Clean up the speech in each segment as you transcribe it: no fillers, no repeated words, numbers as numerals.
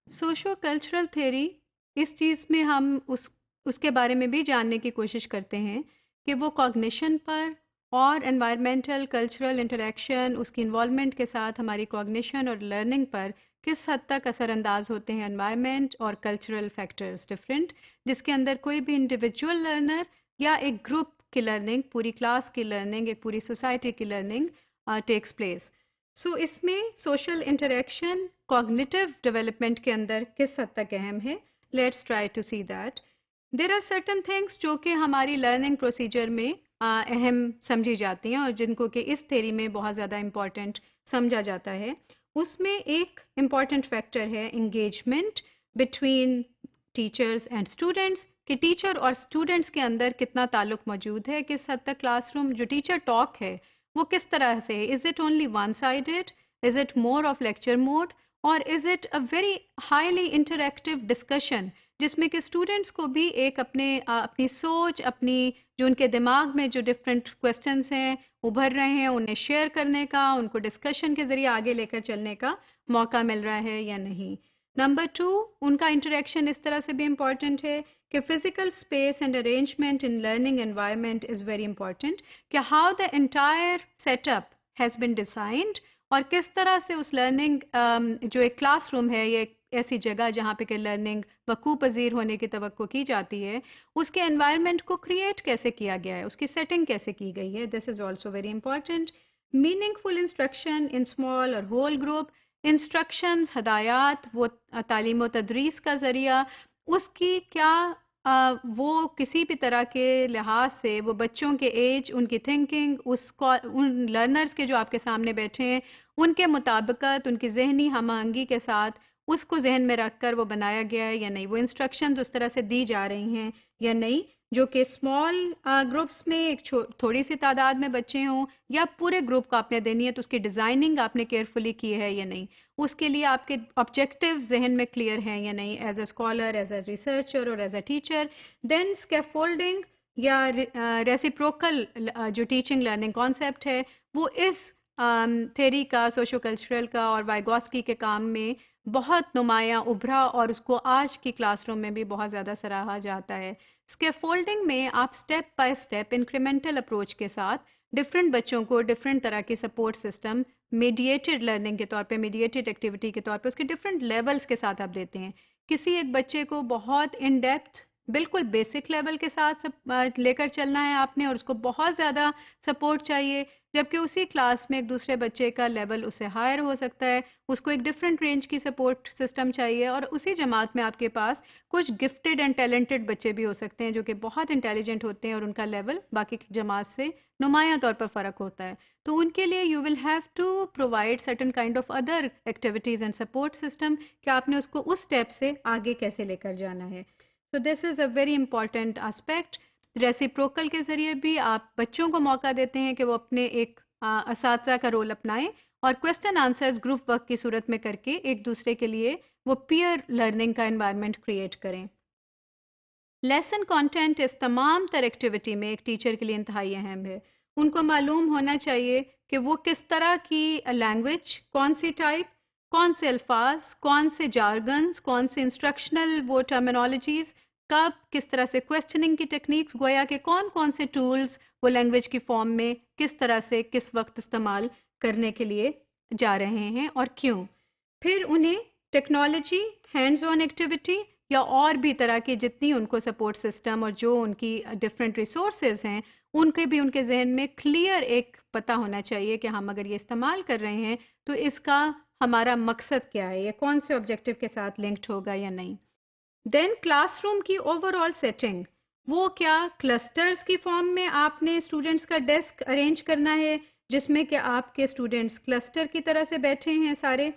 Socio cultural theory اس چیز میں ہم اس کے بارے میں بھی جاننے کی کوشش کرتے ہیں کہ وہ کوگنیشن پر اور انوائرمنٹل کلچرل انٹریکشن اس کی انوالومنٹ کے ساتھ ہماری کوگنیشن اور لرننگ پر کس حد تک اثر انداز ہوتے ہیں انوائرمنٹ اور کلچرل فیکٹرز ڈفرینٹ، جس کے اندر کوئی بھی انڈیویجول لرنر یا ایک گروپ کی لرننگ، پوری کلاس کی لرننگ، ایک پوری سوسائٹی کی لرننگ ٹیکس پلیس. سو اس میں سوشل انٹریکشن کوگنیٹو ڈیولپمنٹ کے اندر کس حد تک اہم ہے. Let's try to see that. There are certain things جو کہ ہماری لرننگ پروسیجر میں اہم سمجھی جاتی ہیں اور جن کو کہ اس تھیری میں بہت زیادہ امپورٹنٹ سمجھا جاتا ہے. اس میں ایک امپورٹنٹ فیکٹر ہے engagement between teachers and students, کہ ٹیچر اور اسٹوڈنٹس کے اندر کتنا تعلق موجود ہے، کس حد تک کلاس روم جو ٹیچر ٹاک ہے وہ کس طرح سے، is it only one sided, is it more of lecture mode, اور is it a very highly interactive discussion جس میں کہ اسٹوڈنٹس کو بھی ایک اپنی سوچ، اپنی جو ان کے دماغ میں جو ڈفرینٹ کویسچنس ہیں ابھر رہے ہیں انہیں شیئر کرنے کا، ان کو ڈسکشن کے ذریعے آگے لے کر چلنے کا موقع مل رہا ہے یا نہیں. نمبر 2، ان کا انٹریکشن اس طرح سے بھی امپورٹنٹ ہے کہ physical space and arrangement in learning environment is very important, کہ how the entire set up has been designed, اور کس طرح سے اس لرننگ جو ایک کلاس روم ہے یا ایک ایسی جگہ جہاں پہ کہ لرننگ وقوع پذیر ہونے کی توقع کی جاتی ہے، اس کے انوائرمنٹ کو کریٹ کیسے کیا گیا ہے، اس کی سیٹنگ کیسے کی گئی ہے. This is also very important. Meaningful instruction in small اور ہول گروپ، انسٹرکشنز، ہدایات، وہ تعلیم و تدریس کا ذریعہ، اس کی کیا وہ کسی بھی طرح کے لحاظ سے وہ بچوں کے ایج، ان کی تھنکنگ، ان لرنرز کے جو آپ کے سامنے بیٹھے ہیں ان کے مطابقت، ان کی ذہنی ہم آہنگی کے ساتھ اس کو ذہن میں رکھ کر وہ بنایا گیا ہے یا نہیں، وہ انسٹرکشنز اس طرح سے دی جا رہی ہیں یا نہیں، جو کہ اسمال گروپس میں ایک تھوڑی سی تعداد میں بچے ہوں یا پورے گروپ کو آپ نے دینی ہے تو اس کی ڈیزائننگ آپ نے کیئرفلی کی ہے یا نہیں، اس کے لیے آپ کے آبجیکٹیو ذہن میں کلیئر ہیں یا نہیں، as a scholar, as a researcher اور ایز اے ٹیچر. دین اسکیفولڈنگ یا ریسیپروکل جو ٹیچنگ لرننگ کانسیپٹ ہے وہ اس تھیری کا، سوشو کلچرل کا اور وائگوسکی کے کام میں بہت نمایاں ابھرا اور اس کو آج کی کلاس روم میں بھی بہت زیادہ سراہا جاتا ہے. اسکیفولڈنگ میں آپ step by step incremental approach کے ساتھ ڈفرینٹ بچوں کو ڈفرینٹ طرح کی سپورٹ سسٹم میڈیٹڈ لرننگ کے طور پہ، میڈیٹڈ ایکٹیویٹی کے طور پہ اس کے ڈفرینٹ لیولز کے ساتھ آپ دیتے ہیں. کسی ایک بچے کو بہت ان ڈیپتھ بالکل بیسک لیول کے ساتھ لے کر چلنا ہے آپ نے اور اس کو بہت زیادہ سپورٹ چاہیے، جبکہ اسی کلاس میں ایک دوسرے بچے کا لیول اس سے ہائر ہو سکتا ہے، اس کو ایک ڈفرینٹ رینج کی سپورٹ سسٹم چاہیے، اور اسی جماعت میں آپ کے پاس کچھ گفٹڈ اینڈ ٹیلنٹڈ بچے بھی ہو سکتے ہیں جو کہ بہت انٹیلیجنٹ ہوتے ہیں اور ان کا لیول باقی جماعت سے نمایاں طور پر فرق ہوتا ہے. تو ان کے لیے you will have to provide certain kind of other activities and support system کہ آپ نے اس کو اس اسٹیپ سے آگے کیسے لے کر جانا ہے. So this is a very important aspect. Reciprocal کے ذریعے بھی آپ بچوں کو موقع دیتے ہیں کہ وہ اپنے ایک اساتذہ کا رول اپنائیں اور کویسچن آنسرز گروپ ورک کی صورت میں کر کے ایک دوسرے کے لیے وہ پیئر لرننگ کا انوائرمنٹ کریٹ کریں. لیسن کانٹینٹ اس تمام تر ایکٹیویٹی میں ایک ٹیچر کے لیے انتہائی اہم ہے. ان کو معلوم ہونا چاہیے کہ وہ کس طرح کی لینگویج، کون سی ٹائپ، کون سے الفاظ، کون سے جارگنز، کون سے انسٹرکشنل وہ ٹرمینالوجیز، کب کس طرح سے کویسچننگ کی ٹیکنیکس، گویا کہ کون سے ٹولز وہ لینگویج کی فارم میں کس طرح سے کس وقت استعمال کرنے کے لیے جا رہے ہیں اور کیوں. پھر انہیں ٹیکنالوجی، ہینڈز آن ایکٹیویٹی یا اور بھی طرح کی جتنی ان کو سپورٹ سسٹم اور جو ان کی ڈفرینٹ ریسورسز ہیں ان کے بھی ان کے ذہن میں کلیئر ایک پتہ ہونا چاہیے کہ ہم اگر یہ استعمال کر رہے ہیں تو اس کا ہمارا مقصد کیا ہے، یہ کون سے آبجیکٹو کے ساتھ لنکڈ ہوگا یا نہیں. دین کلاس روم کی اوور آل سیٹنگ، وہ کیا کلسٹرز کی فارم میں آپ نے اسٹوڈنٹس کا ڈیسک ارینج کرنا ہے جس میں کہ آپ کے اسٹوڈنٹس کلسٹر کی طرح سے بیٹھے ہیں، سارے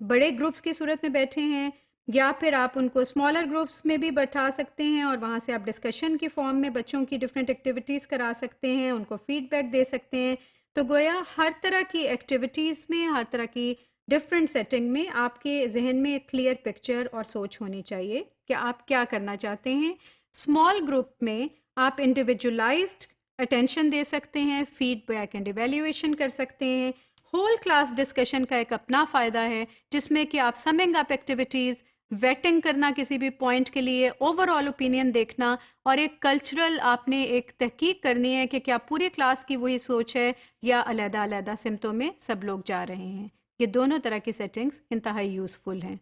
بڑے گروپس کی صورت میں بیٹھے ہیں، یا پھر آپ ان کو اسمالر گروپس میں بھی بٹھا سکتے ہیں اور وہاں سے آپ ڈسکشن کی فارم میں بچوں کی ڈفرینٹ ایکٹیویٹیز کرا سکتے ہیں، ان کو فیڈ بیک دے سکتے ہیں. تو گویا ہر طرح کی ایکٹیویٹیز میں، ہر طرح کی ڈفرینٹ سیٹنگ میں آپ کے ذہن میں ایک کلیئر پکچر اور سوچ ہونی چاہیے کہ آپ کیا کرنا چاہتے ہیں. اسمال گروپ میں آپ انڈیویجولائزڈ اٹینشن دے سکتے ہیں، فیڈ بیک اینڈ ایویلیویشن کر سکتے ہیں. ہول کلاس ڈسکشن کا ایک اپنا فائدہ ہے جس میں کہ آپ سمنگ اپ ایکٹیویٹیز ویٹنگ کرنا کسی بھی پوائنٹ کے لیے، اوور آل اوپینین دیکھنا، اور ایک کلچرل آپ نے ایک تحقیق کرنی ہے کہ کیا پوری کلاس کی وہی سوچ ہے یا علیحدہ علیحدہ سمتوں میں سب لوگ جا رہے ہیں. یہ دونوں طرح کی سیٹنگز انتہائی یوزفل ہیں.